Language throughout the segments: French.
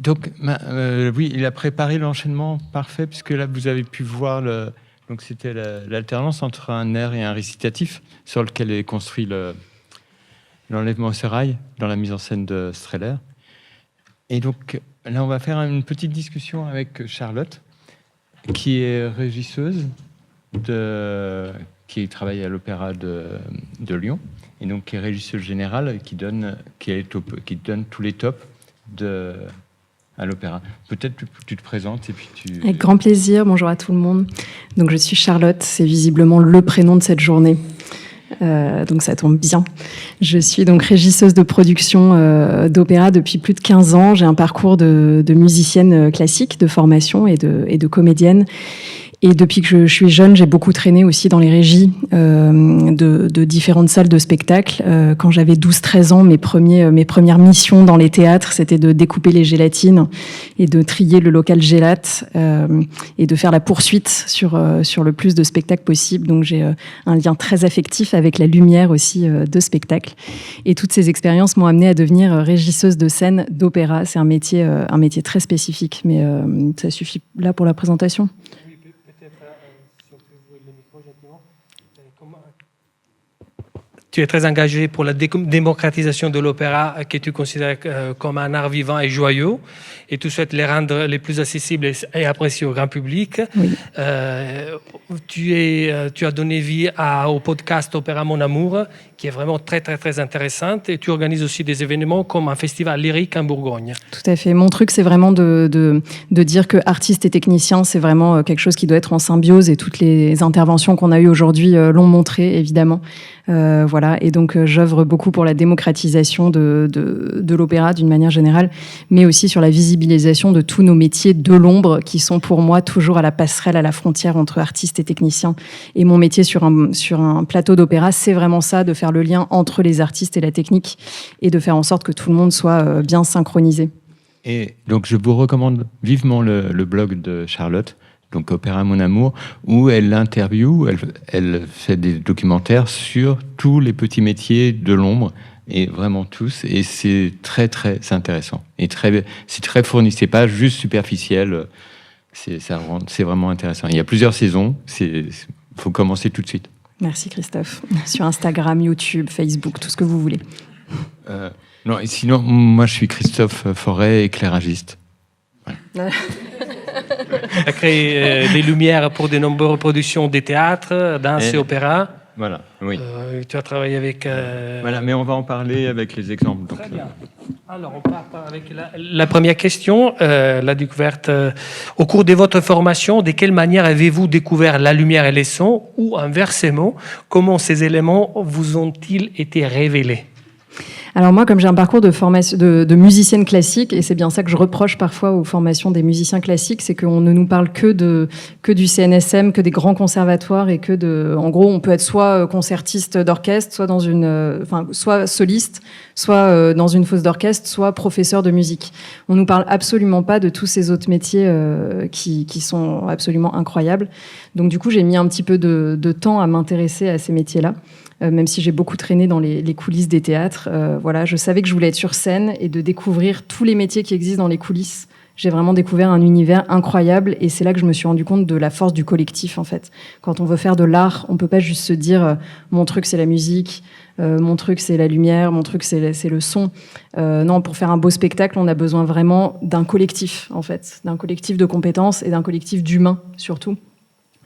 Oui, il a préparé l'enchaînement parfait, puisque là, vous avez pu voir donc c'était l'alternance entre un air et un récitatif, sur lequel est construit l'enlèvement au sérail, dans la mise en scène de Strehler. Et donc, là, on va faire une petite discussion avec Charlotte, qui est régisseuse, qui travaille à l'Opéra de Lyon, et donc qui est régisseuse générale, qui donne tous les tops à l'opéra. Peut-être que tu te présentes et puis tu... Avec grand plaisir, bonjour à tout le monde. Donc je suis Charlotte, c'est visiblement le prénom de cette journée. Donc ça tombe bien. Je suis donc régisseuse de production d'opéra depuis plus de 15 ans. J'ai un parcours de musicienne classique, de formation et de comédienne. Et depuis que je suis jeune, j'ai beaucoup traîné aussi dans les régies de différentes salles de spectacle. Quand j'avais 12-13 ans, mes premières missions dans les théâtres, c'était de découper les gélatines et de trier le local gélate et de faire la poursuite sur le plus de spectacles possible. Donc j'ai un lien très affectif avec la lumière aussi de spectacle. Et toutes ces expériences m'ont amenée à devenir régisseuse de scène d'opéra. C'est un métier très spécifique, mais ça suffit là pour la présentation. Tu es très engagé pour la démocratisation de l'opéra que tu considères comme un art vivant et joyeux, et tu souhaites les rendre les plus accessibles et appréciés au grand public. Oui. Tu as donné vie au podcast Opéra Mon Amour, qui est vraiment très, très, très intéressant, et tu organises aussi des événements comme un festival lyrique en Bourgogne. Tout à fait. Mon truc, c'est vraiment de dire que artistes et techniciens, c'est vraiment quelque chose qui doit être en symbiose, et toutes les interventions qu'on a eues aujourd'hui l'ont montré, évidemment. Voilà. Et donc, j'œuvre beaucoup pour la démocratisation de l'opéra d'une manière générale, mais aussi sur la visibilisation de tous nos métiers de l'ombre qui sont pour moi toujours à la passerelle, à la frontière entre artistes et techniciens. Et mon métier sur un plateau d'opéra, c'est vraiment ça, de faire le lien entre les artistes et la technique et de faire en sorte que tout le monde soit bien synchronisé. Et donc, je vous recommande vivement le blog de Charlotte, donc Opéra Mon Amour, où elle elle fait des documentaires sur tous les petits métiers de l'ombre, et vraiment tous, et c'est très très intéressant, et c'est très fourni, c'est pas juste superficiel, c'est vraiment intéressant. Il y a plusieurs saisons, faut commencer tout de suite. Merci Christophe. Sur Instagram, YouTube, Facebook, tout ce que vous voulez. Non, et sinon, moi je suis Christophe Forêt, éclairagiste. Ouais. Tu as créé des lumières pour de nombreuses productions des théâtres, danse et opéra. Voilà, oui. Tu as travaillé avec... Voilà, mais on va en parler avec les exemples. Donc, très bien. Alors, on part avec la première question, la découverte. Au cours de votre formation, de quelle manière avez-vous découvert la lumière et les sons, ou inversement, comment ces éléments vous ont-ils été révélés ? Alors moi, comme j'ai un parcours de formation de musicienne classique, et c'est bien ça que je reproche parfois aux formations des musiciens classiques, c'est qu'on ne nous parle que du CNSM, que des grands conservatoires, et en gros, on peut être soit concertiste d'orchestre, soit soliste, soit dans une fosse d'orchestre, soit professeur de musique. On nous parle absolument pas de tous ces autres métiers qui sont absolument incroyables. Donc du coup, j'ai mis un petit peu de temps à m'intéresser à ces métiers-là. Même si j'ai beaucoup traîné dans les coulisses des théâtres, voilà, je savais que je voulais être sur scène et de découvrir tous les métiers qui existent dans les coulisses. J'ai vraiment découvert un univers incroyable, et c'est là que je me suis rendu compte de la force du collectif, en fait. Quand on veut faire de l'art, on peut pas juste se dire mon truc c'est la musique, mon truc c'est la lumière, mon truc c'est le son. Non, pour faire un beau spectacle, on a besoin vraiment d'un collectif, en fait, d'un collectif de compétences et d'un collectif d'humains surtout.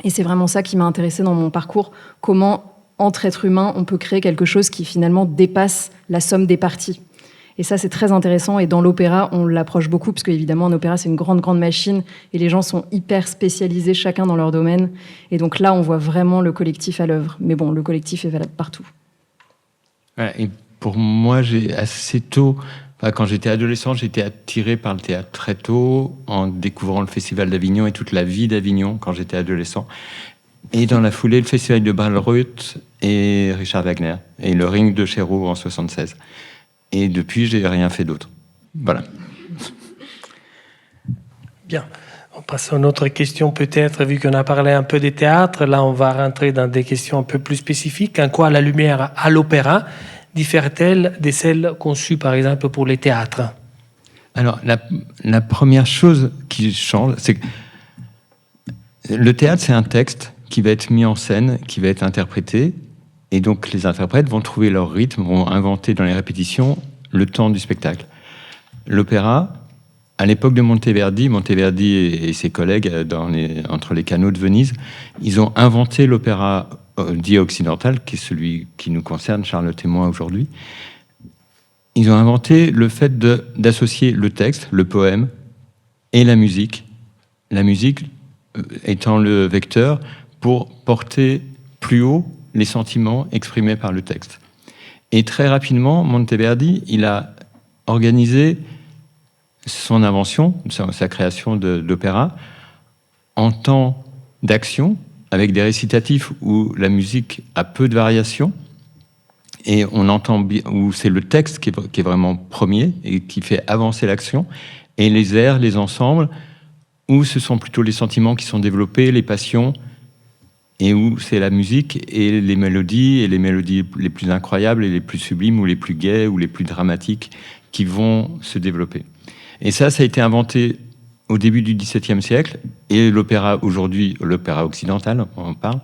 Et c'est vraiment ça qui m'a intéressée dans mon parcours. Comment entre êtres humains, on peut créer quelque chose qui finalement dépasse la somme des parties. Et ça, c'est très intéressant. Et dans l'opéra, on l'approche beaucoup, parce qu'évidemment, un opéra, c'est une grande, grande machine, et les gens sont hyper spécialisés, chacun dans leur domaine. Et donc là, on voit vraiment le collectif à l'œuvre. Mais bon, le collectif est valable partout. Ouais, et pour moi, j'ai assez tôt... Quand j'étais adolescent, j'étais attiré par le théâtre très tôt, en découvrant le Festival d'Avignon et toute la vie d'Avignon quand j'étais adolescent. Et dans la foulée, le Festival de Bayreuth et Richard Wagner, et le Ring de Cherbourg en 76. Et depuis, j'ai rien fait d'autre. Voilà. Bien. On passe à une autre question peut-être, vu qu'on a parlé un peu des théâtres. Là, on va rentrer dans des questions un peu plus spécifiques. En quoi la lumière à l'opéra diffère-t-elle de celle conçue, par exemple, pour les théâtres ? Alors, la première chose qui change, c'est que le théâtre, c'est un texte qui va être mis en scène, qui va être interprété, et donc les interprètes vont trouver leur rythme, vont inventer dans les répétitions le temps du spectacle. L'opéra, à l'époque de Monteverdi et ses collègues entre les canaux de Venise, ils ont inventé l'opéra dit occidental, qui est celui qui nous concerne, Charlotte et moi, aujourd'hui. Ils ont inventé le fait d'associer le texte, le poème, et la musique étant le vecteur pour porter plus haut les sentiments exprimés par le texte. Et très rapidement, Monteverdi, il a organisé son invention, sa création d'opéra, en temps d'action, avec des récitatifs où la musique a peu de variations, et on entend bien, où c'est le texte qui est vraiment premier et qui fait avancer l'action, et les airs, les ensembles, où ce sont plutôt les sentiments qui sont développés, les passions, et où c'est la musique et les mélodies les plus incroyables et les plus sublimes, ou les plus gaies, ou les plus dramatiques, qui vont se développer. Et ça a été inventé au début du XVIIe siècle, et l'opéra aujourd'hui, l'opéra occidental, on en parle,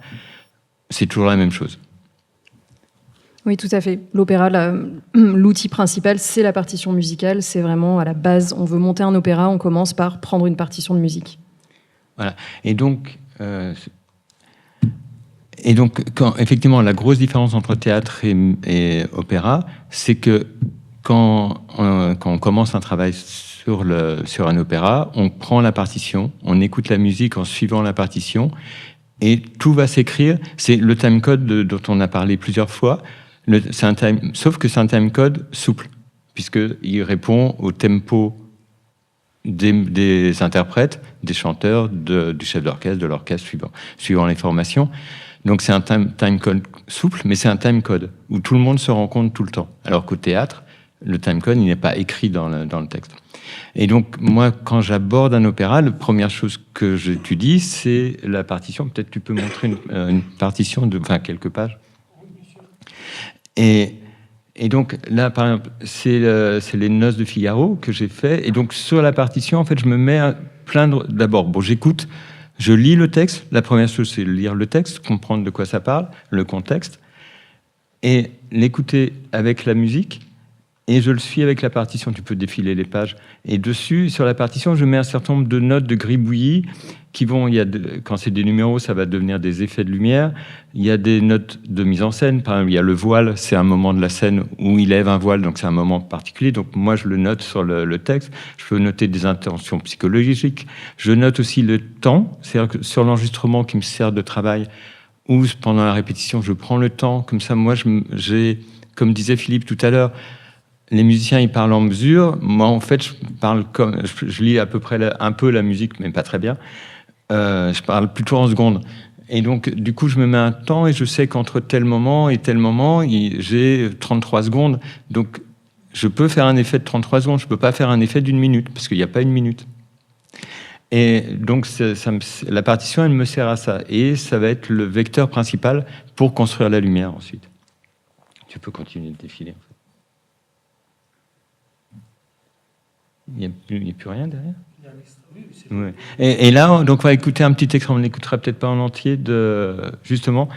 c'est toujours la même chose. Oui, tout à fait. L'opéra, l'outil principal, c'est la partition musicale. C'est vraiment à la base. On veut monter un opéra, on commence par prendre une partition de musique. Voilà. Et donc, effectivement, la grosse différence entre théâtre et opéra, c'est que quand on commence un travail sur un opéra, on prend la partition, on écoute la musique en suivant la partition, et tout va s'écrire. C'est le timecode dont on a parlé plusieurs fois. Sauf que c'est un timecode souple, puisqu'il répond au tempo des interprètes, des chanteurs, du chef d'orchestre, de l'orchestre suivant les formations. Donc c'est un timecode souple, mais c'est un timecode où tout le monde se rencontre tout le temps. Alors qu'au théâtre, le timecode, il n'est pas écrit dans le texte. Et donc, moi, quand j'aborde un opéra, la première chose que j'étudie, c'est la partition. Peut-être tu peux montrer une partition de quelques pages. Et donc là, par exemple, c'est les Noces de Figaro que j'ai fait. Et donc sur la partition, en fait, je me mets à plaindre. D'abord, j'écoute, je lis le texte. La première chose, c'est lire le texte, comprendre de quoi ça parle, le contexte, et l'écouter avec la musique. Et je le suis avec la partition. Tu peux défiler les pages. Et dessus, sur la partition, je mets un certain nombre de notes de gribouillis qui vont... quand c'est des numéros, ça va devenir des effets de lumière. Il y a des notes de mise en scène. Par exemple, il y a le voile. C'est un moment de la scène où il lève un voile, donc c'est un moment particulier. Donc moi, je le note sur le texte. Je peux noter des intentions psychologiques. Je note aussi le temps. C'est-à-dire que sur l'enregistrement qui me sert de travail, ou pendant la répétition, je prends le temps. Comme ça, moi, j'ai, comme disait Philippe tout à l'heure, les musiciens, ils parlent en mesure. Moi, en fait, je lis à peu près un peu la musique, mais pas très bien. Je parle plutôt en secondes. Et donc, du coup, je me mets un temps et je sais qu'entre tel moment et tel moment, j'ai 33 secondes. Donc, je peux faire un effet de 33 secondes. Je ne peux pas faire un effet d'1 minute, parce qu'il n'y a pas 1 minute. Et donc, la partition, elle me sert à ça. Et ça va être le vecteur principal pour construire la lumière ensuite. Tu peux continuer de défiler. Il n'y a plus rien derrière. Ouais. Et là, donc, on va écouter un petit extrait, on ne l'écoutera peut-être pas en entier, justement,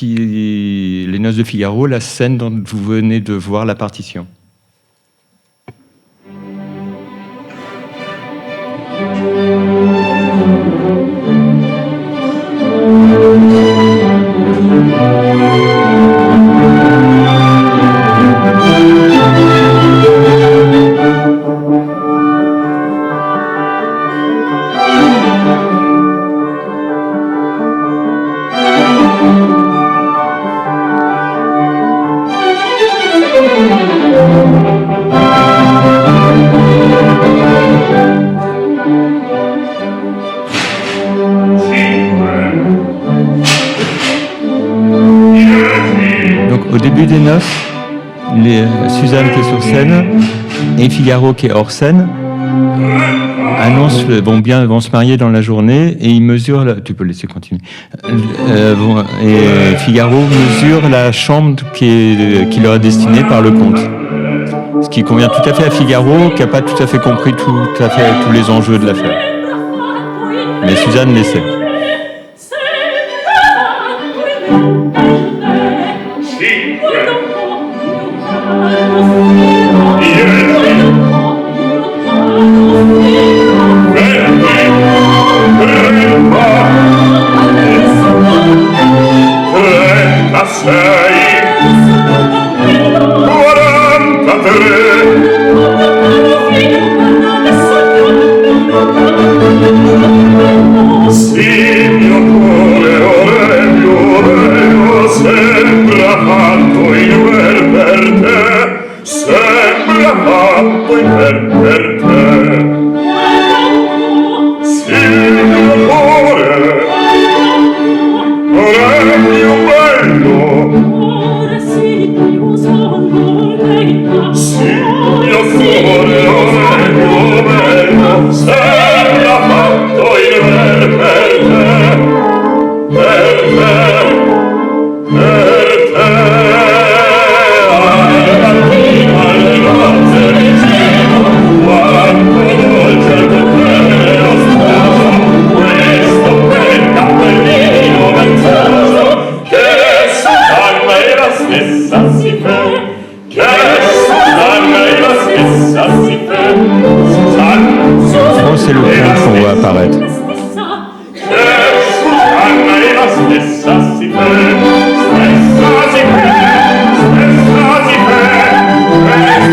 les Noces de Figaro, la scène dont vous venez de voir la partition. Des noces, Suzanne qui est sur scène et Figaro qui est hors scène annoncent vont se marier dans la journée, et ils mesurent tu peux laisser continuer, et Figaro mesure la chambre qui leur est destinée par le comte. Ce qui convient tout à fait à Figaro, qui n'a pas tout à fait compris tous les enjeux de l'affaire. Mais Suzanne l'essaie. C'est le conte qu'on voit apparaître. Le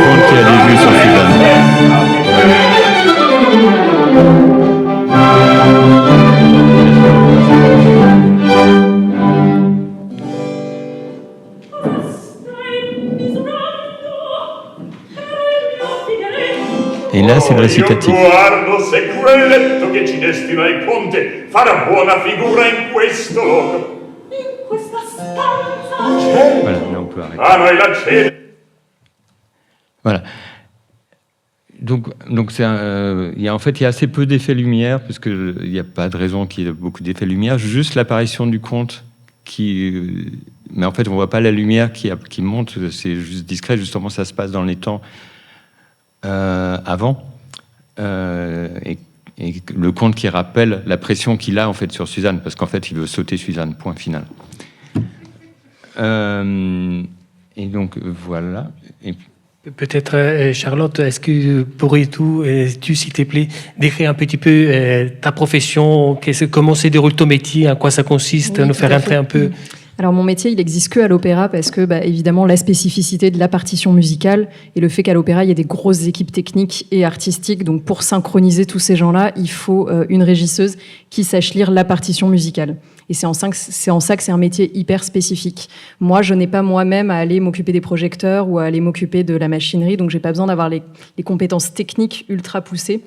conte qui a des vues sur Suzanne. Et là, c'est le récitatif. Voilà, là on peut arrêter. Voilà. Donc il y a assez peu d'effets lumière, parce qu'il n'y a pas de raison qu'il y ait beaucoup d'effets lumière. Juste l'apparition du conte mais en fait, on voit pas la lumière qui monte. C'est juste discret. Justement, ça se passe dans les temps avant. Et le conte qui rappelle la pression qu'il a en fait sur Suzanne, parce qu'en fait, il veut sauter Suzanne. Point final. Et donc voilà. Et peut-être, Charlotte, est-ce que pourrais-tu, s'il te plaît, décrire un petit peu ta profession, comment se déroule ton métier, à quoi ça consiste, oui, nous faire entrer un peu. Alors mon métier, il n'existe que à l'opéra parce que, évidemment, la spécificité de la partition musicale et le fait qu'à l'opéra, il y a des grosses équipes techniques et artistiques. Donc pour synchroniser tous ces gens-là, il faut une régisseuse qui sache lire la partition musicale. Et c'est en ça que c'est un métier hyper spécifique. Moi, je n'ai pas moi-même à aller m'occuper des projecteurs ou à aller m'occuper de la machinerie, donc j'ai pas besoin d'avoir les compétences techniques ultra poussées.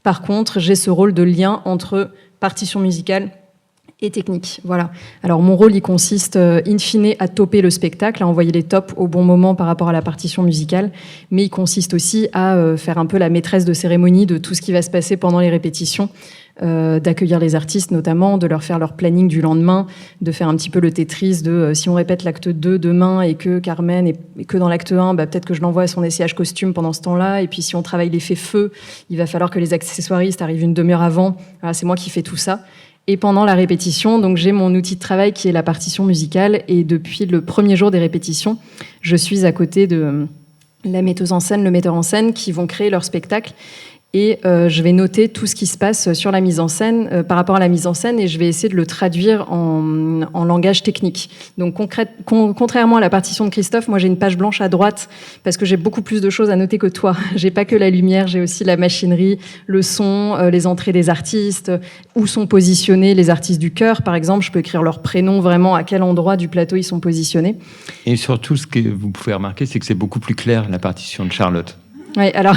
Par contre, j'ai ce rôle de lien entre partition musicale et technique. Voilà. Alors mon rôle, il consiste in fine à toper le spectacle, à envoyer les tops au bon moment par rapport à la partition musicale, mais il consiste aussi à faire un peu la maîtresse de cérémonie de tout ce qui va se passer pendant les répétitions, d'accueillir les artistes notamment, de leur faire leur planning du lendemain, de faire un petit peu le Tetris de si on répète l'acte 2 demain et que Carmen est que dans l'acte 1, peut-être que je l'envoie à son essayage costume pendant ce temps-là, et puis si on travaille l'effet feu, il va falloir que les accessoiristes arrivent une demi-heure avant. Voilà, c'est moi qui fais tout ça. Et pendant la répétition, donc j'ai mon outil de travail qui est la partition musicale, et depuis le premier jour des répétitions, je suis à côté de la metteuse en scène, le metteur en scène, qui vont créer leur spectacle. Et je vais noter tout ce qui se passe sur la mise en scène, par rapport à la mise en scène, et je vais essayer de le traduire en langage technique. Donc contrairement à la partition de Christophe, moi j'ai une page blanche à droite, parce que j'ai beaucoup plus de choses à noter que toi. J'ai pas que la lumière, j'ai aussi la machinerie, le son, les entrées des artistes, où sont positionnés les artistes du chœur, par exemple. Je peux écrire leur prénom, vraiment à quel endroit du plateau ils sont positionnés. Et surtout, ce que vous pouvez remarquer, c'est que c'est beaucoup plus clair, la partition de Charlotte. Oui, alors,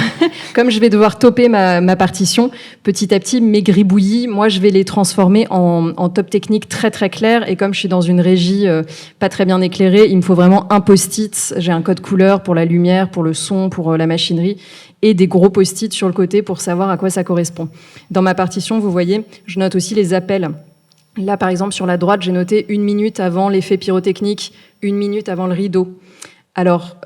comme je vais devoir toper ma partition, petit à petit, mes gribouillis, moi, je vais les transformer en top technique très, très clair. Et comme je suis dans une régie pas très bien éclairée, il me faut vraiment un post-it. J'ai un code couleur pour la lumière, pour le son, pour la machinerie, et des gros post-it sur le côté pour savoir à quoi ça correspond. Dans ma partition, vous voyez, je note aussi les appels. Là, par exemple, sur la droite, j'ai noté 1 minute avant l'effet pyrotechnique, 1 minute avant le rideau. Alors,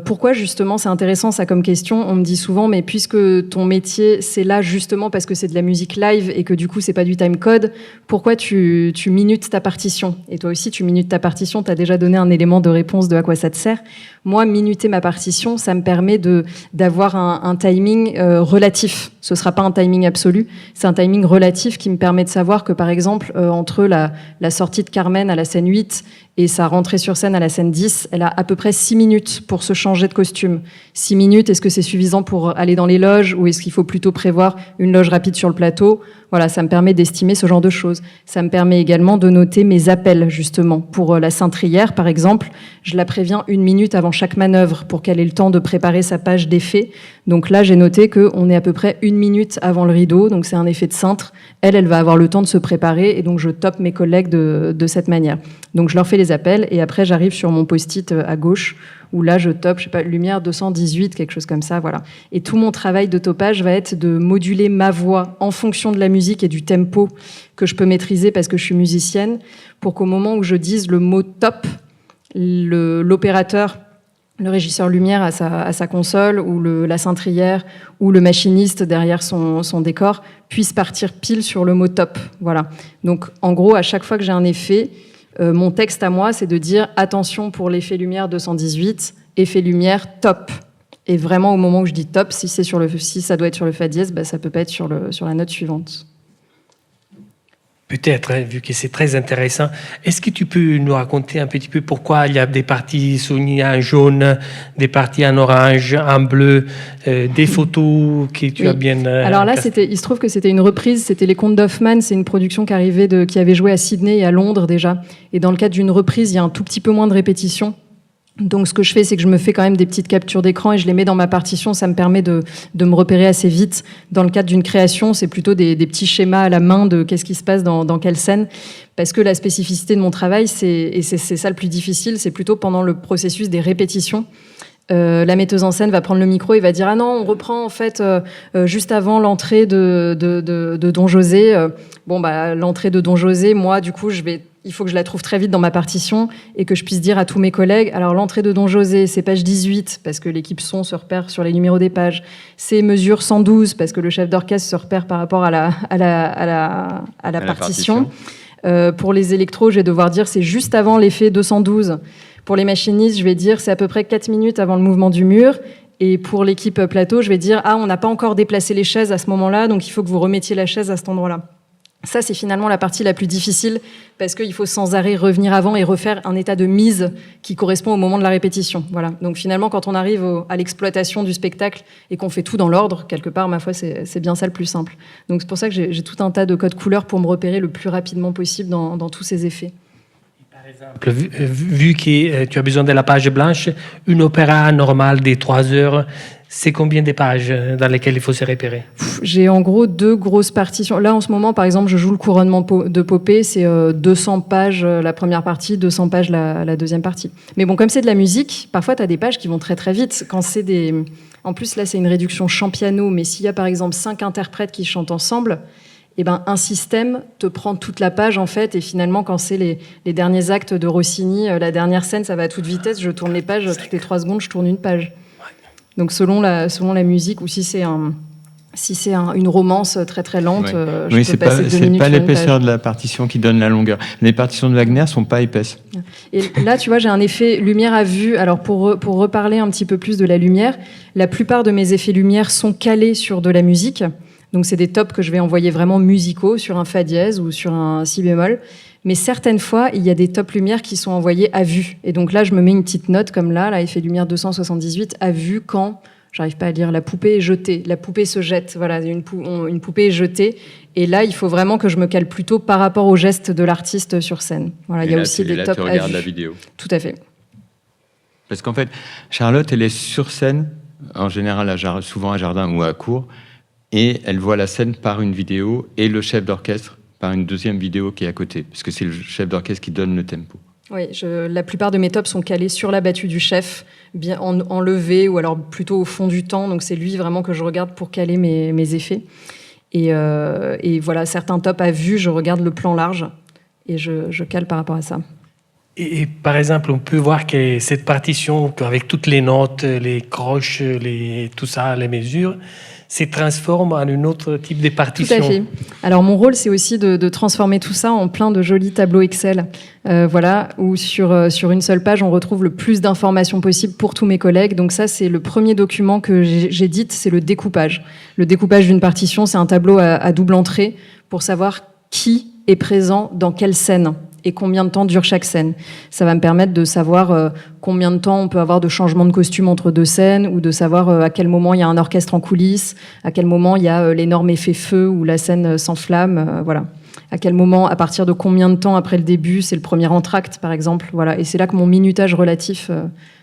pourquoi justement, c'est intéressant ça comme question. On me dit souvent, mais puisque ton métier, c'est là justement parce que c'est de la musique live et que du coup, c'est pas du timecode, pourquoi tu minutes ta partition? Et toi aussi, tu minutes ta partition, tu as déjà donné un élément de réponse de à quoi ça te sert. Moi, minuter ma partition, ça me permet d'avoir un timing relatif. Ce sera pas un timing absolu, c'est un timing relatif qui me permet de savoir que, par exemple, entre la sortie de Carmen à la scène 8 et sa rentrée sur scène à la scène 10, elle a à peu près 6 minutes pour se changer de costume. 6 minutes, est-ce que c'est suffisant pour aller dans les loges ou est-ce qu'il faut plutôt prévoir une loge rapide sur le plateau? Voilà, ça me permet d'estimer ce genre de choses. Ça me permet également de noter mes appels, justement. Pour la cintrière, par exemple, je la préviens 1 minute avant chaque manœuvre pour qu'elle ait le temps de préparer sa page d'effet. Donc là, j'ai noté qu'on est à peu près 1 minute avant le rideau, donc c'est un effet de cintre. Elle va avoir le temps de se préparer et donc je top mes collègues de cette manière. Donc je leur fais les appels et après j'arrive sur mon post-it à gauche où là je top, je sais pas, lumière 218, quelque chose comme ça, voilà. Et tout mon travail de topage va être de moduler ma voix en fonction de la musique et du tempo que je peux maîtriser parce que je suis musicienne, pour qu'au moment où je dise le mot top, l'opérateur, le régisseur lumière à sa console, ou la cintrière, ou le machiniste derrière son décor, puisse partir pile sur le mot top. Voilà. Donc, en gros, à chaque fois que j'ai un effet, mon texte à moi, c'est de dire attention pour l'effet lumière 218, effet lumière top. Et vraiment, au moment où je dis top, si ça doit être sur le fa dièse, ça peut pas être sur la note suivante. Peut-être, vu que c'est très intéressant. Est-ce que tu peux nous raconter un petit peu pourquoi il y a des parties soulignées en jaune, des parties en orange, en bleu, des photos que tu as bien... Alors là, il se trouve que c'était une reprise, c'était Les Contes d'Hoffmann, c'est une production qui avait joué à Sydney et à Londres déjà. Et dans le cadre d'une reprise, il y a un tout petit peu moins de répétitions. Donc, ce que je fais, c'est que je me fais quand même des petites captures d'écran et je les mets dans ma partition. Ça me permet de me repérer assez vite. Dans le cadre d'une création, c'est plutôt des petits schémas à la main de qu'est-ce qui se passe dans quelle scène. Parce que la spécificité de mon travail, c'est ça le plus difficile, c'est plutôt pendant le processus des répétitions. La metteuse en scène va prendre le micro et va dire « Ah non, on reprend en fait juste avant l'entrée de Don José. L'entrée de Don José, moi, du coup, il faut que je la trouve très vite dans ma partition et que je puisse dire à tous mes collègues, alors l'entrée de Don José, c'est page 18, parce que l'équipe son se repère sur les numéros des pages. C'est mesure 112, parce que le chef d'orchestre se repère par rapport à la partition. Pour les électros, je vais devoir dire, c'est juste avant l'effet 212. Pour les machinistes, je vais dire, c'est à peu près 4 minutes avant le mouvement du mur. Et pour l'équipe plateau, je vais dire, on n'a pas encore déplacé les chaises à ce moment-là, donc il faut que vous remettiez la chaise à cet endroit-là. Ça, c'est finalement la partie la plus difficile parce qu'il faut sans arrêt revenir avant et refaire un état de mise qui correspond au moment de la répétition. Voilà. Donc finalement, quand on arrive à l'exploitation du spectacle et qu'on fait tout dans l'ordre, quelque part, ma foi, c'est bien ça le plus simple. Donc c'est pour ça que j'ai tout un tas de codes couleurs pour me repérer le plus rapidement possible dans tous ces effets. Par exemple, vu que tu as besoin de la page blanche, une opéra normale des 3 heures, c'est combien de pages dans lesquelles il faut se repérer? J'ai en gros 2 grosses partitions. Là, en ce moment, par exemple, je joue le couronnement de Popée. C'est 200 pages la première partie, 200 pages la deuxième partie. Mais bon, comme c'est de la musique, parfois, tu as des pages qui vont très, très vite. Quand c'est En plus, là, c'est une réduction chant-piano. Mais s'il y a, par exemple, 5 interprètes qui chantent ensemble, un système te prend toute la page, en fait. Et finalement, quand c'est les derniers actes de Rossini, la dernière scène, ça va à toute vitesse. Je tourne les pages. Toutes les 3 secondes, je tourne une page. Donc selon la musique, ou si c'est une romance très très lente, oui, je peux passer 2 minutes. C'est pas l'épaisseur de la partition qui donne la longueur. Les partitions de Wagner sont pas épaisses. Et là, tu vois, j'ai un effet lumière à vue. Alors pour reparler un petit peu plus de la lumière, la plupart de mes effets lumière sont calés sur de la musique. Donc c'est des tops que je vais envoyer vraiment musicaux sur un fa dièse ou sur un si bémol. Mais certaines fois, il y a des top lumières qui sont envoyées à vue. Et donc là, je me mets une petite note comme là, effet lumière 278, à vue quand, j'arrive pas à lire, la poupée est jetée, la poupée se jette, voilà, une poupée est jetée. Et là, il faut vraiment que je me cale plutôt par rapport au geste de l'artiste sur scène. Voilà, il y a aussi des tops à vue. Tu regardes la vidéo. Tout à fait. Parce qu'en fait, Charlotte, elle est sur scène, en général, souvent à Jardin ou à Cour, et elle voit la scène par une vidéo et le chef d'orchestre par une deuxième vidéo qui est à côté, puisque c'est le chef d'orchestre qui donne le tempo. Oui, la plupart de mes tops sont calés sur la battue du chef, bien enlevés, ou alors plutôt au fond du temps, donc c'est lui vraiment que je regarde pour caler mes effets. Et voilà, certains tops à vue, je regarde le plan large, et je cale par rapport à ça. Et par exemple, on peut voir que cette partition, avec toutes les notes, les croches, tout ça, les mesures, se transforme en un autre type de partition. Tout à fait. Alors mon rôle, c'est aussi de transformer tout ça en plein de jolis tableaux Excel, voilà, où sur une seule page, on retrouve le plus d'informations possible pour tous mes collègues. Donc ça, c'est le premier document que j'édite, c'est le découpage. Le découpage d'une partition, c'est un tableau à double entrée pour savoir qui est présent dans quelle scène et combien de temps dure chaque scène. Ça va me permettre de savoir combien de temps on peut avoir de changement de costume entre deux scènes, ou de savoir à quel moment il y a un orchestre en coulisses, à quel moment il y a l'énorme effet feu où la scène s'enflamme, voilà. À quel moment, à partir de combien de temps après le début, c'est le premier entracte, par exemple, voilà. Et c'est là que mon minutage relatif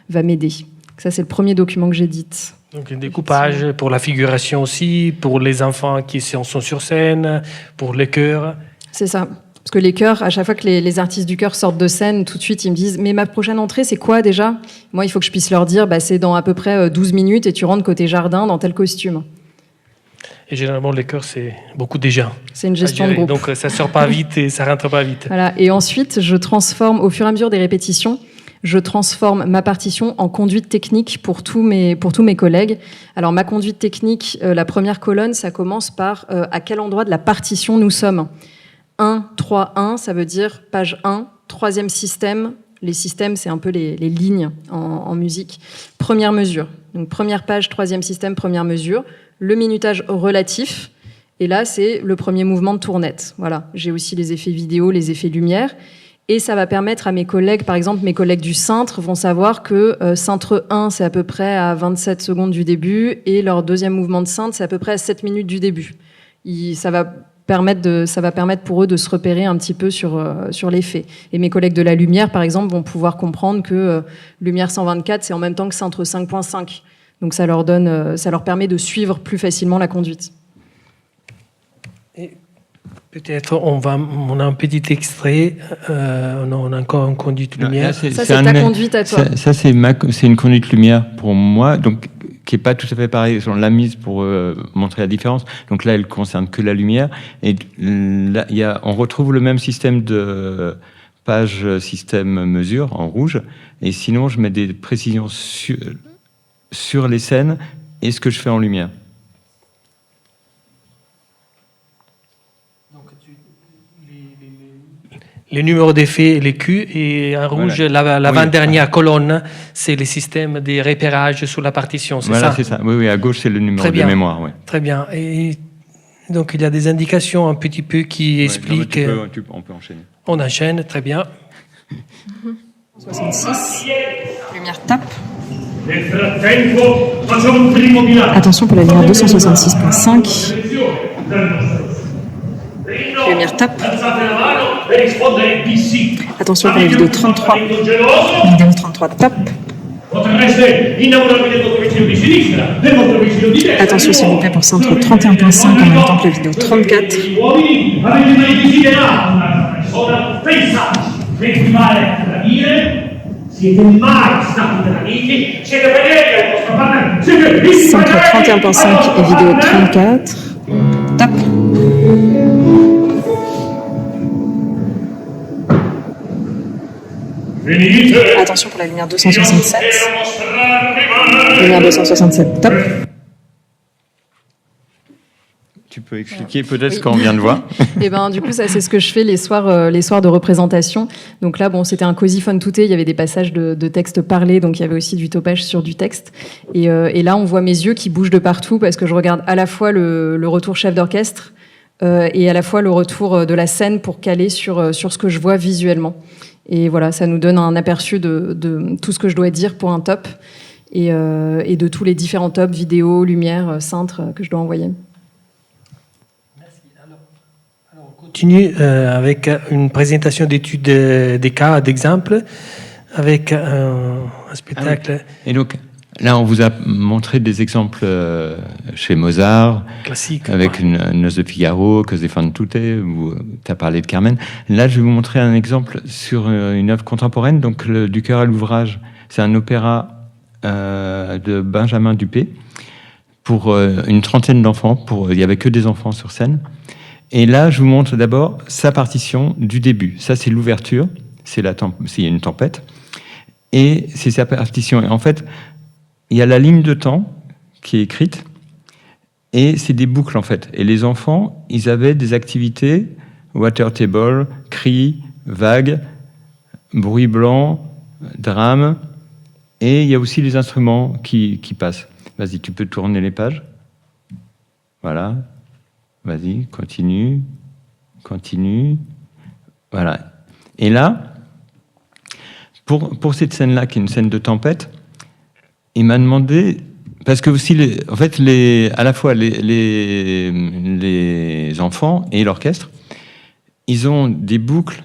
va m'aider. Ça, c'est le premier document que j'édite. Donc un découpage pour la figuration aussi, pour les enfants qui sont sur scène, pour les chœurs. C'est ça. Parce que les chœurs, à chaque fois que les artistes du chœur sortent de scène, tout de suite, ils me disent « Mais ma prochaine entrée, c'est quoi déjà ?» Moi, il faut que je puisse leur dire « C'est dans à peu près 12 minutes et tu rentres côté jardin dans tel costume. » Et généralement, les chœurs, c'est beaucoup déjà. C'est une gestion de groupe. Donc, ça ne sort pas vite et ça ne rentre pas vite. Voilà. Et ensuite, je transforme, au fur et à mesure des répétitions, je transforme ma partition en conduite technique pour tous mes collègues. Alors, ma conduite technique, la première colonne, ça commence par à quel endroit de la partition nous sommes. 1, 3, 1, ça veut dire page 1, troisième système. Les systèmes, c'est un peu les lignes en musique. Première mesure. Donc, première page, troisième système, première mesure. Le minutage relatif. Et là, c'est le premier mouvement de tournette. Voilà. J'ai aussi les effets vidéo, les effets lumière. Et ça va permettre à mes collègues, par exemple, mes collègues du cintre vont savoir que cintre 1, c'est à peu près à 27 secondes du début, et leur deuxième mouvement de cintre, c'est à peu près à 7 minutes du début. Ça va permettre pour eux de se repérer un petit peu sur l'effet. Et mes collègues de la lumière, par exemple, vont pouvoir comprendre que lumière 124, c'est en même temps que cintre 5.5. Donc ça leur permet de suivre plus facilement la conduite. Et peut-être on a un petit extrait. On a encore une conduite lumière. Ça, c'est ta conduite à toi. Ça, c'est une conduite lumière pour moi. Donc, qui n'est pas tout à fait pareil. On l'a mise pour montrer la différence. Donc là, elle ne concerne que la lumière. Et là, on retrouve le même système de page système mesure en rouge. Et sinon, je mets des précisions sur les scènes et ce que je fais en lumière. Donc, les numéros d'effet, les Q, et en rouge, voilà. L'avant-dernière colonne, c'est le système de repérage sur la partition, c'est ça? Voilà, c'est ça. Oui, à gauche, c'est le numéro de mémoire. Ouais. Très bien. Et donc, il y a des indications un petit peu qui expliquent... On peut enchaîner. On enchaîne, très bien. 66, lumière tape. Attention pour la lumière 266.5. Lumière tape. Attention pour la vidéo 33. Vidéo 33 tape. Attention s'il vous plaît pour centre 31.5 en même temps que la vidéo 34. Centre 31.5 et vidéo 34. Tape. Attention pour la lumière 267. Lumière 267, top. Tu peux expliquer peut-être ce qu'on vient de voir? Et ben du coup ça c'est ce que je fais les soirs de représentation. Donc là c'était un cosy fun touté, il y avait des passages de texte parlé, donc il y avait aussi du topage sur du texte. Et là on voit mes yeux qui bougent de partout parce que je regarde à la fois le retour chef d'orchestre et à la fois le retour de la scène pour caler sur ce que je vois visuellement. Et voilà, ça nous donne un aperçu de tout ce que je dois dire pour un top et de tous les différents tops, vidéo, lumière, cintre que je dois envoyer. Alors on continue avec une présentation d'études, des cas, d'exemples, avec un spectacle. Ah oui. Et donc, là, on vous a montré des exemples chez Mozart, classique, avec une Noce de Figaro, Cose fan tutte, où tu as parlé de Carmen. Là, je vais vous montrer un exemple sur une œuvre contemporaine, donc Du cœur à l'ouvrage. C'est un opéra de Benjamin Dupé pour une trentaine d'enfants. Il n'y avait que des enfants sur scène. Et là, je vous montre d'abord sa partition du début. Ça, c'est l'ouverture. s'il y a une tempête. Et c'est sa partition. Et en fait, il y a la ligne de temps qui est écrite, et c'est des boucles, en fait. Et les enfants, ils avaient des activités, water table, cris, vagues, bruit blanc, drame, et il y a aussi les instruments qui passent. Vas-y, tu peux tourner les pages. Voilà. Vas-y, continue. Voilà. Et là, pour cette scène-là, qui est une scène de tempête, il m'a demandé, parce que aussi, à la fois les enfants et l'orchestre, ils ont des boucles,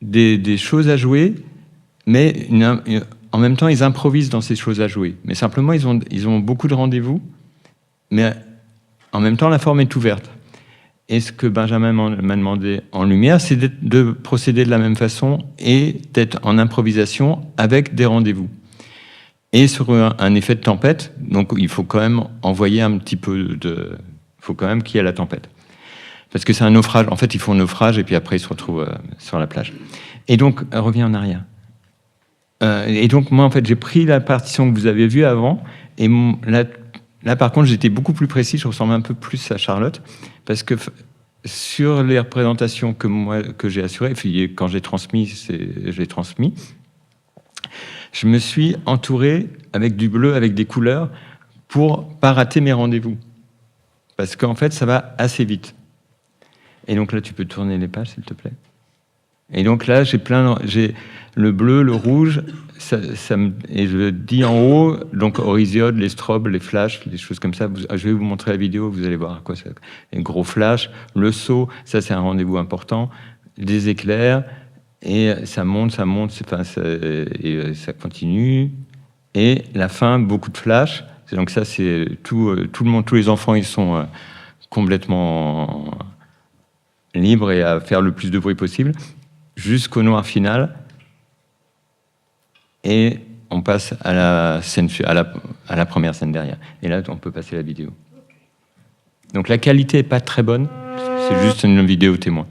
des choses à jouer, mais en même temps, ils improvisent dans ces choses à jouer. Mais simplement, ils ont beaucoup de rendez-vous, mais en même temps, la forme est ouverte. Et ce que Benjamin m'a demandé en lumière, c'est de procéder de la même façon et d'être en improvisation avec des rendez-vous. Et sur un effet de tempête, donc il faut quand même envoyer un petit peu de... Il faut quand même qu'il y ait la tempête. Parce que c'est un naufrage. En fait, ils font un naufrage et puis après, ils se retrouvent sur la plage. Et donc, reviens en arrière. Et donc, moi, en fait, j'ai pris la partition que vous avez vue avant. Et là, par contre, j'étais beaucoup plus précis. Je ressemble un peu plus à Charlotte. Parce que sur les représentations que j'ai assurées, quand j'ai transmis, je me suis entouré avec du bleu, avec des couleurs, pour pas rater mes rendez-vous. Parce qu'en fait, ça va assez vite. Et donc là, tu peux tourner les pages, s'il te plaît. Et donc là, j'ai le bleu, le rouge, et je dis en haut, donc horizode, les strobes, les flashs, les choses comme ça. Je vais vous montrer la vidéo, vous allez voir à quoi ça. Les gros flashs, le saut, ça c'est un rendez-vous important, des éclairs, et ça monte, et ça continue. Et la fin, beaucoup de flashs. Donc ça, c'est tout le monde, tous les enfants, ils sont complètement libres et à faire le plus de bruit possible, jusqu'au noir final. Et on passe à la première scène derrière. Et là, on peut passer la vidéo. Donc la qualité n'est pas très bonne, c'est juste une vidéo témoin.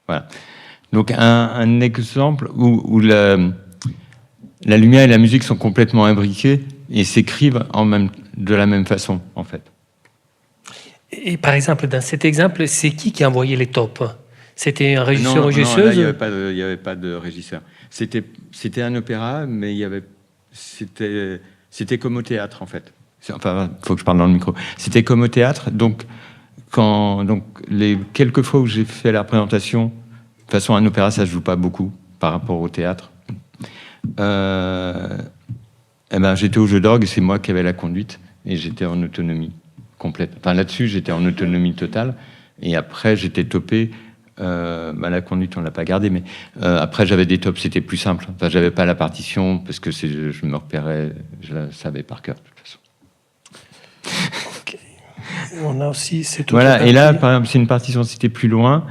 Voilà. Donc un exemple où la lumière et la musique sont complètement imbriquées et s'écrivent de la même façon, en fait. Et par exemple, dans cet exemple, c'est qui a envoyé les tops? C'était un régisseur ou Non, régisseuse? il n'y avait pas de régisseur. C'était un opéra, mais c'était comme au théâtre, en fait. Enfin, il faut que je parle dans le micro. C'était comme au théâtre, donc les quelques fois où j'ai fait la présentation, de toute façon, un opéra, ça ne se joue pas beaucoup par rapport au théâtre. J'étais au jeu d'orgue et c'est moi qui avais la conduite et j'étais en autonomie complète. Enfin, là-dessus, j'étais en autonomie totale et après, j'étais topé La conduite, on l'a pas gardée, mais après j'avais des tops, c'était plus simple. Enfin, j'avais pas la partition parce que je me repérais, je la savais par cœur de toute façon. Okay. On a aussi cette autre voilà. partie. Et là, par exemple, c'est une partition. C'était plus loin,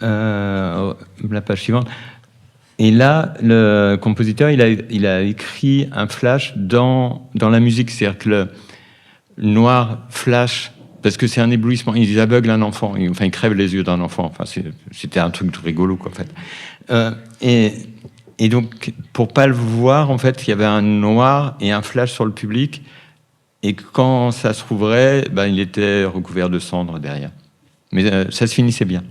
la page suivante. Et là, le compositeur, il a écrit un flash dans la musique, c'est-à-dire que le noir flash. Parce que c'est un éblouissement. Ils aveuglent un enfant. Enfin, ils crèvent les yeux d'un enfant. Enfin, c'était un truc rigolo, quoi, en fait. Et donc, pour pas le voir, en fait, il y avait un noir et un flash sur le public. Et quand ça se rouvrait, il était recouvert de cendres derrière. Mais ça se finissait bien.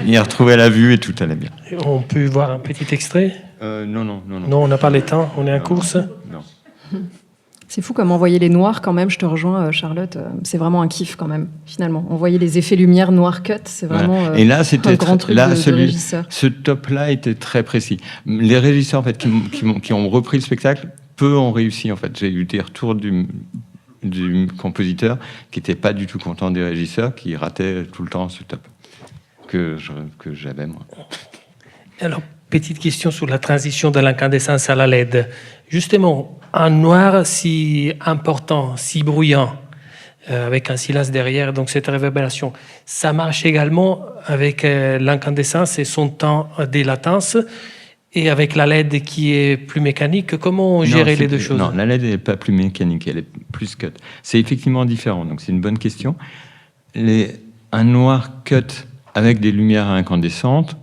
Il retrouvait la vue et tout allait bien. On peut voir un petit extrait ? Non. Non, on n'a pas le temps. On est en course ? Non. C'est fou comme envoyer les noirs quand même, je te rejoins Charlotte, c'est vraiment un kiff quand même, finalement. Envoyer les effets lumière noir cut, c'est vraiment voilà. Et là, c'était un grand truc de régisseur. Ce top-là était très précis. Les régisseurs en fait, qui ont repris le spectacle, peu ont réussi en fait. J'ai eu des retours du compositeur qui n'était pas du tout content des régisseurs, qui rataient tout le temps ce top que j'avais moi. Alors, petite question sur la transition de l'incandescence à la LED. Justement, un noir si important, si bruyant, avec un silence derrière, donc cette réverbération, ça marche également avec l'incandescence et son temps de latence, et avec la LED qui est plus mécanique. Comment gérer les deux choses ? Non, la LED n'est pas plus mécanique, elle est plus cut. C'est effectivement différent, donc c'est une bonne question. Un noir cut avec des lumières à incandescence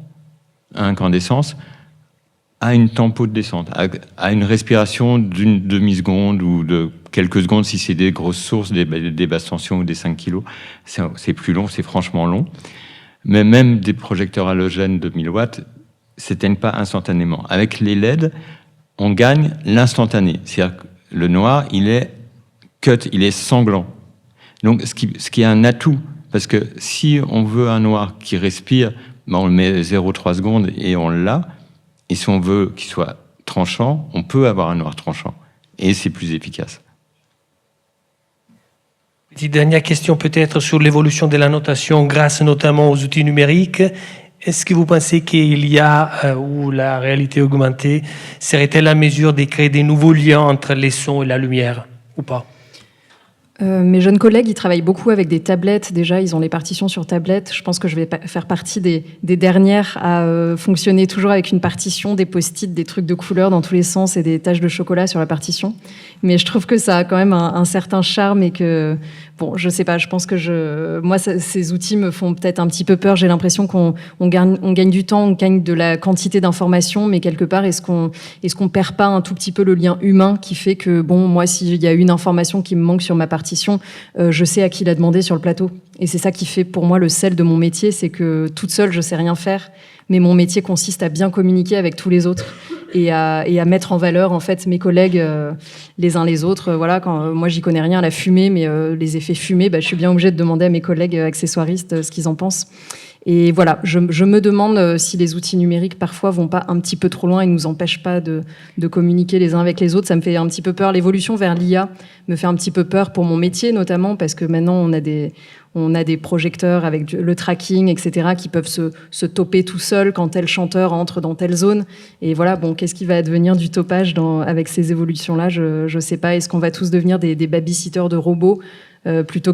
à une tempo de descente, à une respiration d'une demi-seconde ou de quelques secondes si c'est des grosses sources, des basses tensions ou des 5 kilos. C'est plus long, c'est franchement long. Mais même des projecteurs halogènes de 1000 watts s'éteignent pas instantanément. Avec les LED, on gagne l'instantané. C'est-à-dire que le noir, il est cut, il est sanglant. Donc, ce qui est un atout, parce que si on veut un noir qui respire, on le met 0,3 secondes et on l'a. Et si on veut qu'il soit tranchant, on peut avoir un noir tranchant. Et c'est plus efficace. Petite dernière question peut-être sur l'évolution de la notation grâce notamment aux outils numériques. Est-ce que vous pensez qu'il y a, ou la réalité augmentée, serait-elle la mesure de créer des nouveaux liens entre les sons et la lumière, ou pas ? Mes jeunes collègues, ils travaillent beaucoup avec des tablettes. Déjà, ils ont les partitions sur tablette. Je pense que je vais faire partie des dernières à fonctionner toujours avec une partition, des post-it, des trucs de couleurs dans tous les sens et des taches de chocolat sur la partition. Mais je trouve que ça a quand même un certain charme et que, bon, je sais pas, je pense que moi, ces outils me font peut-être un petit peu peur. J'ai l'impression qu'on gagne du temps, on gagne de la quantité d'informations, mais quelque part, est-ce qu'on perd pas un tout petit peu le lien humain qui fait que, bon, moi, s'il y a une information qui me manque sur ma partition, je sais à qui la demander sur le plateau. Et c'est ça qui fait pour moi le sel de mon métier, c'est que toute seule, je sais rien faire, mais mon métier consiste à bien communiquer avec tous les autres et à mettre en valeur en fait mes collègues les uns les autres. Voilà, quand moi j'y connais rien à la fumée, mais les effets fumés, je suis bien obligée de demander à mes collègues accessoiristes ce qu'ils en pensent. Et voilà, je me demande si les outils numériques parfois vont pas un petit peu trop loin et nous empêchent pas de communiquer les uns avec les autres. Ça me fait un petit peu peur. L'évolution vers l'IA me fait un petit peu peur pour mon métier notamment parce que maintenant on a des projecteurs avec le tracking, etc., qui peuvent se toper tout seuls quand tel chanteur entre dans telle zone. Et voilà, bon, qu'est-ce qui va advenir du topage avec ces évolutions-là ? Je sais pas. Est-ce qu'on va tous devenir des babysitters de robots plutôt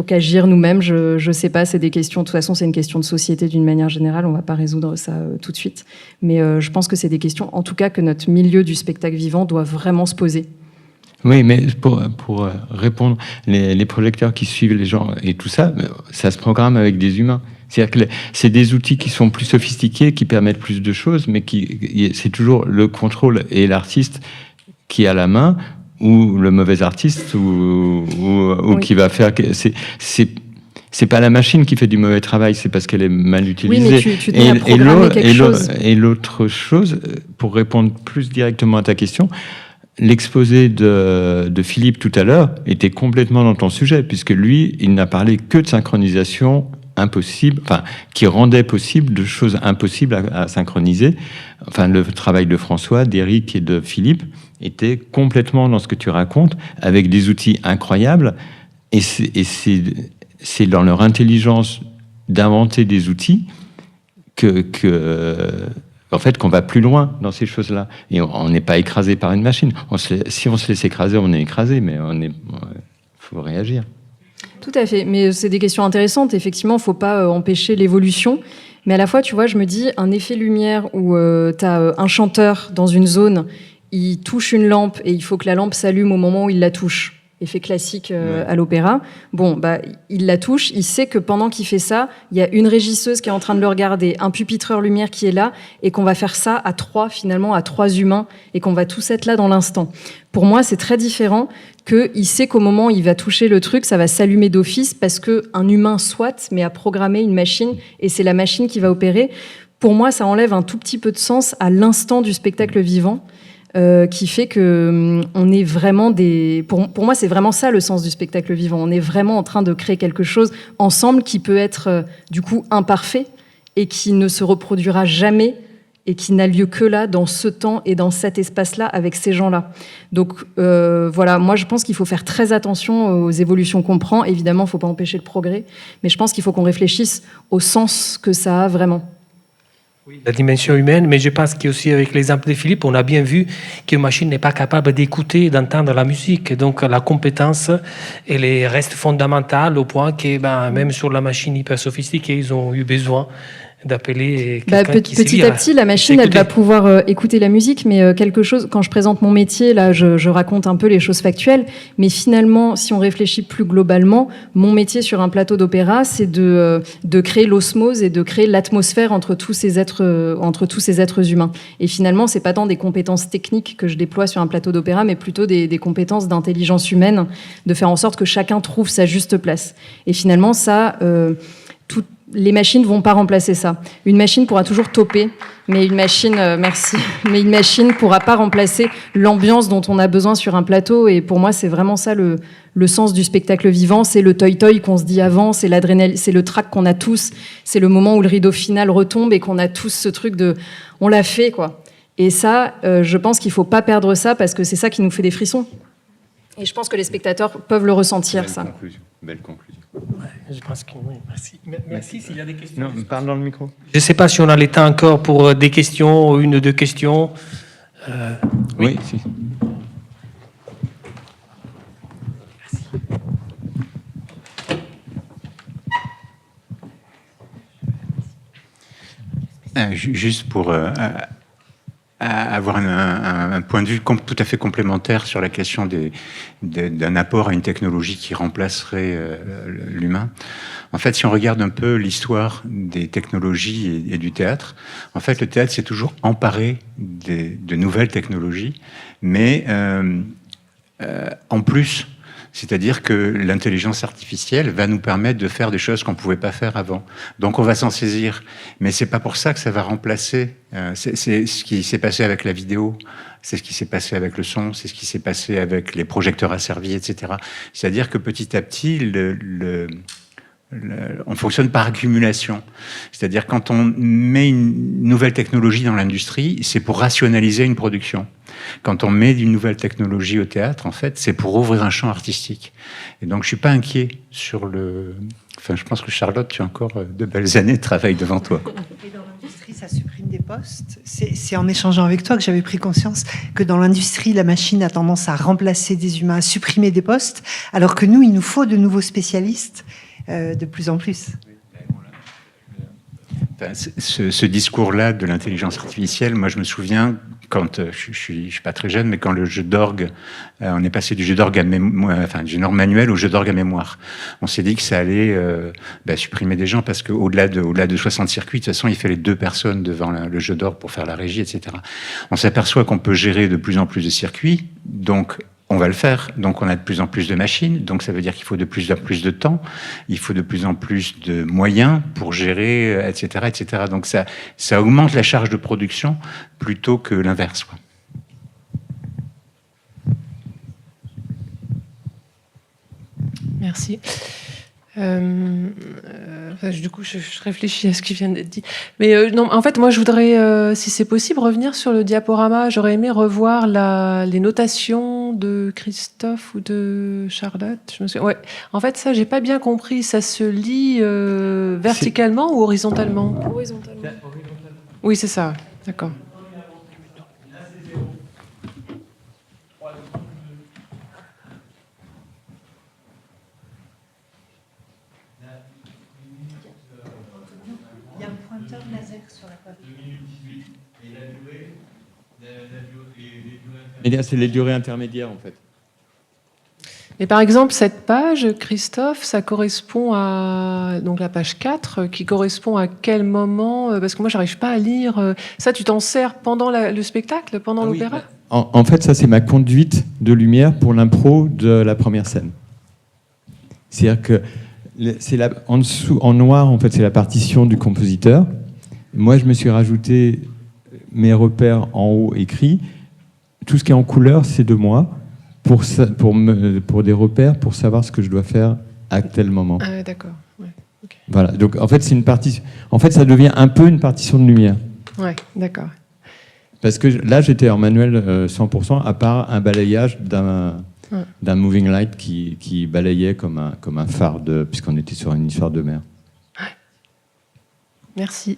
qu'agir nous-mêmes, je sais pas, c'est des questions, de toute façon c'est une question de société d'une manière générale, on va pas résoudre ça tout de suite, mais je pense que c'est des questions, en tout cas, que notre milieu du spectacle vivant doit vraiment se poser. Oui, mais pour répondre, les projecteurs qui suivent les gens et tout ça, ça se programme avec des humains. C'est-à-dire que c'est des outils qui sont plus sophistiqués, qui permettent plus de choses, mais c'est toujours le contrôle et l'artiste qui a la main, ou le mauvais artiste, ou oui. Qui va faire... C'est pas la machine qui fait du mauvais travail, c'est parce qu'elle est mal utilisée. Oui, mais tu te mets à programmer quelque chose. Et l'autre chose, pour répondre plus directement à ta question, l'exposé de Philippe tout à l'heure était complètement dans ton sujet, puisque lui, il n'a parlé que de synchronisation impossible, enfin, qui rendait possible de choses impossibles à synchroniser. Enfin, le travail de François, d'Éric et de Philippe était complètement dans ce que tu racontes, avec des outils incroyables, et c'est dans leur intelligence d'inventer des outils en fait, qu'on va plus loin dans ces choses-là. Et on n'est pas écrasé par une machine. Si on se laisse écraser, on est écrasé, mais faut réagir. Tout à fait, mais c'est des questions intéressantes. Effectivement, il ne faut pas empêcher l'évolution. Mais à la fois, tu vois, je me dis, un effet lumière où tu as un chanteur dans une zone, il touche une lampe et il faut que la lampe s'allume au moment où il la touche. Effet classique à l'opéra. Bon, bah, il la touche, il sait que pendant qu'il fait ça, il y a une régisseuse qui est en train de le regarder, un pupitreur lumière qui est là, et qu'on va faire ça à trois humains, et qu'on va tous être là dans l'instant. Pour moi, c'est très différent qu'il sait qu'au moment où il va toucher le truc, ça va s'allumer d'office parce qu'un humain soit, mais a programmé une machine, et c'est la machine qui va opérer. Pour moi, ça enlève un tout petit peu de sens à l'instant du spectacle vivant. Qui fait que on est vraiment pour moi, c'est vraiment ça le sens du spectacle vivant. On est vraiment en train de créer quelque chose ensemble qui peut être du coup imparfait et qui ne se reproduira jamais et qui n'a lieu que là, dans ce temps et dans cet espace-là, avec ces gens-là. Donc voilà, moi je pense qu'il faut faire très attention aux évolutions qu'on prend. Évidemment, il ne faut pas empêcher le progrès, mais je pense qu'il faut qu'on réfléchisse au sens que ça a vraiment. Oui, la dimension humaine, mais je pense qu'aussi avec l'exemple de Philippe, on a bien vu qu'une machine n'est pas capable d'écouter et d'entendre la musique. Donc la compétence, elle reste fondamentale au point que même sur la machine hyper sophistiquée, ils ont eu besoin d'appeler quelqu'un qui sait petit lire. à petit, la machine, elle va pouvoir écouter la musique, mais quelque chose, quand je présente mon métier, là, je raconte un peu les choses factuelles, mais finalement, si on réfléchit plus globalement, mon métier sur un plateau d'opéra, c'est de créer l'osmose et de créer l'atmosphère entre tous ces êtres humains. Et finalement, c'est pas tant des compétences techniques que je déploie sur un plateau d'opéra, mais plutôt des compétences d'intelligence humaine, de faire en sorte que chacun trouve sa juste place. Et finalement, ça, les machines vont pas remplacer ça. Une machine pourra toujours toper, mais une machine, mais une machine pourra pas remplacer l'ambiance dont on a besoin sur un plateau. Et pour moi, c'est vraiment ça le sens du spectacle vivant. C'est le toy-toy qu'on se dit avant, c'est l'adrénaline, c'est le trac qu'on a tous, c'est le moment où le rideau final retombe et qu'on a tous ce truc de « on l'a fait », quoi. Et ça, je pense qu'il faut pas perdre ça parce que c'est ça qui nous fait des frissons. Et je pense que les spectateurs peuvent le ressentir, Belle conclusion. Ouais, je pense que oui, merci. Merci s'il y a des questions. Non, parle dans le micro. Je ne sais pas si on a le temps encore pour des questions, une ou deux questions. Oui, si. Juste pour avoir un point de vue tout à fait complémentaire sur la question d'un apport à une technologie qui remplacerait l'humain. En fait, si on regarde un peu l'histoire des technologies et du théâtre, en fait, le théâtre s'est toujours emparé de nouvelles technologies, mais en plus, c'est-à-dire que l'intelligence artificielle va nous permettre de faire des choses qu'on ne pouvait pas faire avant. Donc on va s'en saisir. Mais ce n'est pas pour ça que ça va remplacer. C'est ce qui s'est passé avec la vidéo, c'est ce qui s'est passé avec le son, c'est ce qui s'est passé avec les projecteurs asservis, etc. C'est-à-dire que petit à petit, on fonctionne par accumulation. C'est-à-dire quand on met une nouvelle technologie dans l'industrie, c'est pour rationaliser une production. Quand on met une nouvelle technologie au théâtre, en fait, c'est pour ouvrir un champ artistique. Et donc, je suis pas inquiet sur le... Enfin, je pense que Charlotte, tu as encore de belles années de travail devant toi. Et dans l'industrie, ça supprime des postes. C'est en échangeant avec toi que j'avais pris conscience que dans l'industrie, la machine a tendance à remplacer des humains, à supprimer des postes, alors que nous, il nous faut de nouveaux spécialistes de plus en plus. Enfin, ce discours-là de l'intelligence artificielle, moi je me souviens quand je suis pas très jeune, mais quand le jeu d'orgue, on est passé du jeu d'orgue à mémoire, enfin du jeu d'orgue manuel au jeu d'orgue à mémoire. On s'est dit que ça allait supprimer des gens parce qu'au-delà de 60 circuits, de toute façon, il fallait 2 personnes devant le jeu d'orgue pour faire la régie, etc. On s'aperçoit qu'on peut gérer de plus en plus de circuits, donc on va le faire, donc on a de plus en plus de machines, donc ça veut dire qu'il faut de plus en plus de temps, il faut de plus en plus de moyens pour gérer, etc., etc. Donc ça augmente la charge de production plutôt que l'inverse, quoi. Merci. Du coup, je réfléchis à ce qui vient d'être dit. Mais non, en fait, moi, je voudrais, si c'est possible, revenir sur le diaporama. J'aurais aimé revoir les notations de Christophe ou de Charlotte. Je me souviens. Ouais. En fait, ça, j'ai pas bien compris. Ça se lit verticalement ou horizontalement? Horizontalement. Oui, c'est ça. D'accord. Il y a un pointeur laser sur la page. C'est les durées intermédiaires, en fait. Et par exemple, cette page, Christophe, ça correspond à donc la page 4, qui correspond à quel moment? Parce que moi, j'arrive pas à lire. Ça, tu t'en sers pendant le spectacle, pendant l'opéra? En fait, ça, c'est ma conduite de lumière pour l'impro de la première scène. C'est-à-dire que en dessous, en noir, en fait, c'est la partition du compositeur. Moi, je me suis rajouté mes repères en haut écrits. Tout ce qui est en couleur, c'est de moi. Pour des repères, pour savoir ce que je dois faire à tel moment. Ah, d'accord. Ouais, okay. Voilà. Donc, en fait, c'est une partition. En fait, ça devient un peu une partition de lumière. Ouais, d'accord. Parce que là, j'étais en manuel 100%, à part un balayage d'un moving light qui balayait comme un phare, puisqu'on était sur une histoire de mer. Merci.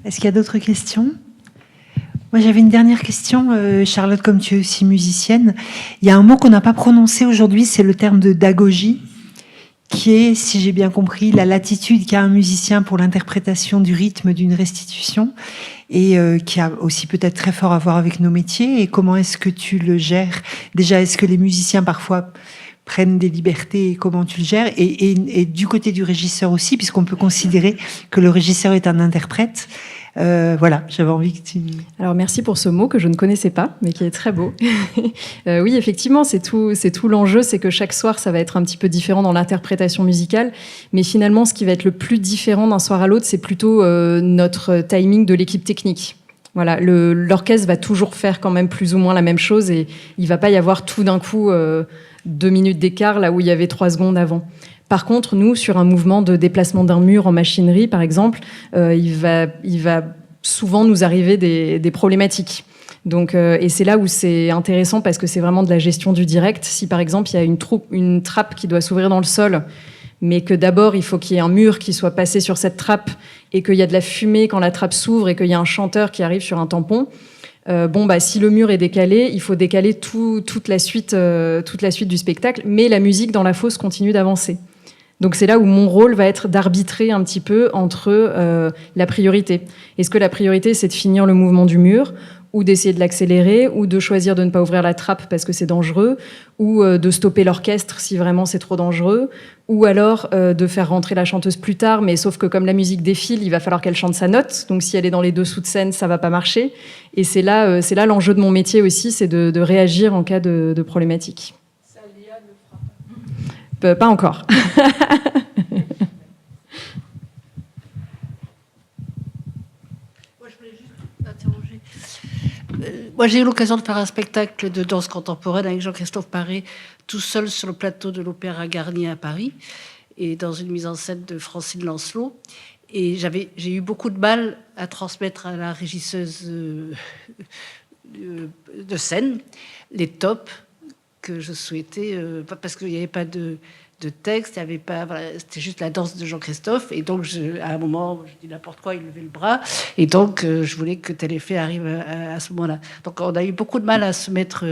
Est-ce qu'il y a d'autres questions? Moi, j'avais une dernière question. Charlotte, comme tu es aussi musicienne, il y a un mot qu'on n'a pas prononcé aujourd'hui, c'est le terme de dagogie, qui est, si j'ai bien compris, la latitude qu'a un musicien pour l'interprétation du rythme d'une restitution, et qui a aussi peut-être très fort à voir avec nos métiers. Et comment est-ce que tu le gères? Déjà, est-ce que les musiciens parfois prennent des libertés, et comment tu le gères? Et du côté du régisseur aussi, puisqu'on peut considérer que le régisseur est un interprète. Voilà, j'avais envie que tu... Alors merci pour ce mot que je ne connaissais pas, mais qui est très beau. Oui, effectivement, c'est tout l'enjeu, c'est que chaque soir, ça va être un petit peu différent dans l'interprétation musicale, mais finalement, ce qui va être le plus différent d'un soir à l'autre, c'est plutôt notre timing de l'équipe technique. Voilà, l'orchestre va toujours faire quand même plus ou moins la même chose, et il va pas y avoir tout d'un coup 2 minutes d'écart là où il y avait 3 secondes avant. Par contre, nous, sur un mouvement de déplacement d'un mur en machinerie, par exemple, il va souvent nous arriver des problématiques. Donc, et c'est là où c'est intéressant parce que c'est vraiment de la gestion du direct. Si, par exemple, il y a une trappe qui doit s'ouvrir dans le sol, mais que d'abord, il faut qu'il y ait un mur qui soit passé sur cette trappe et qu'il y a de la fumée quand la trappe s'ouvre et qu'il y a un chanteur qui arrive sur un tampon, si le mur est décalé, il faut décaler toute la suite du spectacle, mais la musique dans la fosse continue d'avancer. Donc c'est là où mon rôle va être d'arbitrer un petit peu entre la priorité. Est-ce que la priorité, c'est de finir le mouvement du mur, ou d'essayer de l'accélérer, ou de choisir de ne pas ouvrir la trappe parce que c'est dangereux, ou de stopper l'orchestre si vraiment c'est trop dangereux, ou alors de faire rentrer la chanteuse plus tard, mais sauf que comme la musique défile, il va falloir qu'elle chante sa note, donc si elle est dans les dessous de scène, ça va pas marcher. Et c'est là l'enjeu de mon métier aussi, c'est de réagir en cas de problématique. Ça, Léa ne fera pas encore. Moi, je voulais juste interroger. Moi, j'ai eu l'occasion de faire un spectacle de danse contemporaine avec Jean-Christophe Paré, tout seul sur le plateau de l'Opéra Garnier à Paris, et dans une mise en scène de Francine Lancelot. Et j'ai eu beaucoup de mal à transmettre à la régisseuse de scène les tops que je souhaitais, parce qu'il n'y avait pas de texte, il y avait pas, voilà, c'était juste la danse de Jean-Christophe, et donc à un moment, je dis n'importe quoi, il levait le bras, et donc je voulais que tel effet arrive à ce moment-là. Donc on a eu beaucoup de mal à se mettre.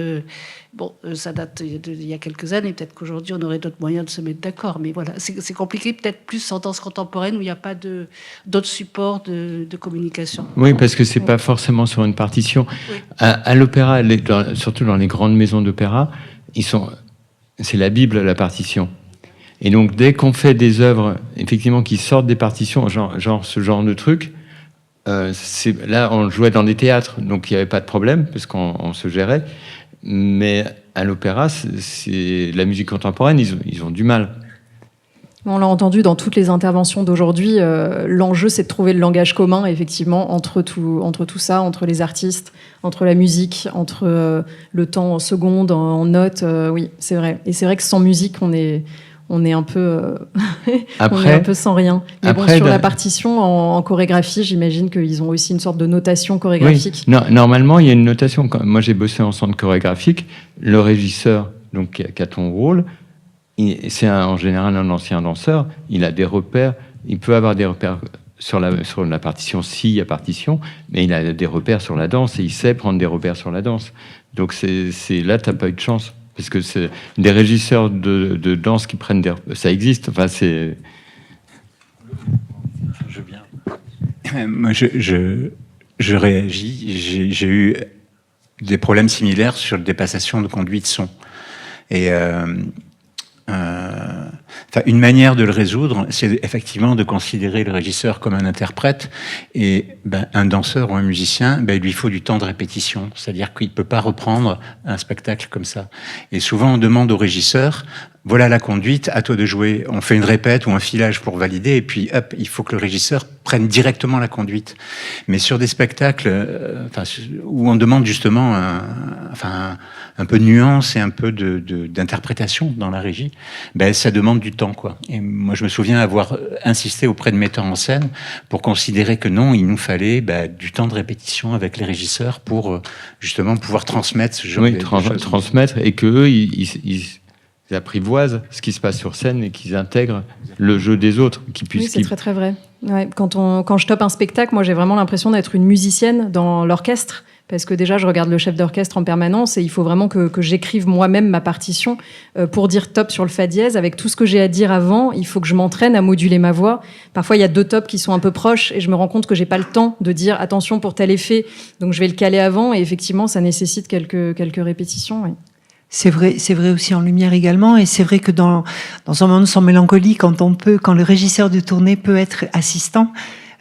Ça date il y a quelques années, peut-être qu'aujourd'hui on aurait d'autres moyens de se mettre d'accord, mais voilà, c'est compliqué, peut-être plus en danse contemporaine où il n'y a pas d'autres supports de communication. Oui, parce que c'est pas forcément sur une partition. Oui. À l'opéra, surtout dans les grandes maisons d'opéra, c'est la Bible, la partition. Et donc, dès qu'on fait des œuvres, effectivement, qui sortent des partitions, genre ce genre de truc, là, on jouait dans des théâtres, donc il n'y avait pas de problème, parce qu'on se gérait. Mais à l'opéra, c'est la musique contemporaine, ils ont du mal. On l'a entendu dans toutes les interventions d'aujourd'hui, l'enjeu, c'est de trouver le langage commun, effectivement, entre tout ça, entre les artistes, entre la musique, entre le temps en secondes, en notes. Oui, c'est vrai. Et c'est vrai que sans musique, on on est un peu, Après, on est un peu sans rien. Mais bon, après, sur la partition, en chorégraphie, j'imine qu'ils ont aussi une sorte de notation chorégraphique. Oui. Normalement, il y a une notation. Moi, j'ai bossé en centre chorégraphique. Le régisseur, donc, qui a ton rôle, c'est en général un ancien danseur. Il a des repères. Il peut avoir des repères sur la partition, s'il y a partition, mais il a des repères sur la danse et il sait prendre des repères sur la danse. Donc, là, tu n'as pas eu de chance. Parce que c'est des régisseurs de danse qui prennent des... Ça existe. Enfin, c'est... Je viens. Moi, je réagis. J'ai eu des problèmes similaires sur le dépassation de conduite son. Et une manière de le résoudre, c'est effectivement de considérer le régisseur comme un interprète. Et un danseur ou un musicien, il lui faut du temps de répétition. C'est-à-dire qu'il ne peut pas reprendre un spectacle comme ça. Et souvent, on demande au régisseur, voilà la conduite, à toi de jouer. On fait une répète ou un filage pour valider, et puis hop, il faut que le régisseur prenne directement la conduite. Mais sur des spectacles où on demande justement un peu de nuance et un peu d'interprétation dans la régie, ça demande du temps, quoi. Et moi, je me souviens avoir insisté auprès de metteurs en scène pour considérer que non, il nous fallait du temps de répétition avec les régisseurs pour justement pouvoir transmettre ce genre de choses. Transmettre, et qu'eux, ils apprivoisent ce qui se passe sur scène et qu'ils intègrent le jeu des autres. Oui, c'est très très vrai. Ouais, quand je tope un spectacle, moi j'ai vraiment l'impression d'être une musicienne dans l'orchestre, parce que déjà je regarde le chef d'orchestre en permanence et il faut vraiment que j'écrive moi-même ma partition pour dire top sur le fa dièse. Avec tout ce que j'ai à dire avant, il faut que je m'entraîne à moduler ma voix. Parfois il y a 2 tops qui sont un peu proches et je me rends compte que j'ai pas le temps de dire attention pour tel effet, donc je vais le caler avant, et effectivement ça nécessite quelques répétitions. Ouais. C'est vrai aussi en lumière également, et c'est vrai que dans un monde sans mélancolie, quand le régisseur de tournée peut être assistant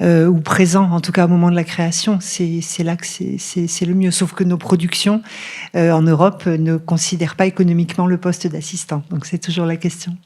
ou présent, en tout cas au moment de la création, c'est là que c'est le mieux. Sauf que nos productions en Europe ne considèrent pas économiquement le poste d'assistant, donc c'est toujours la question.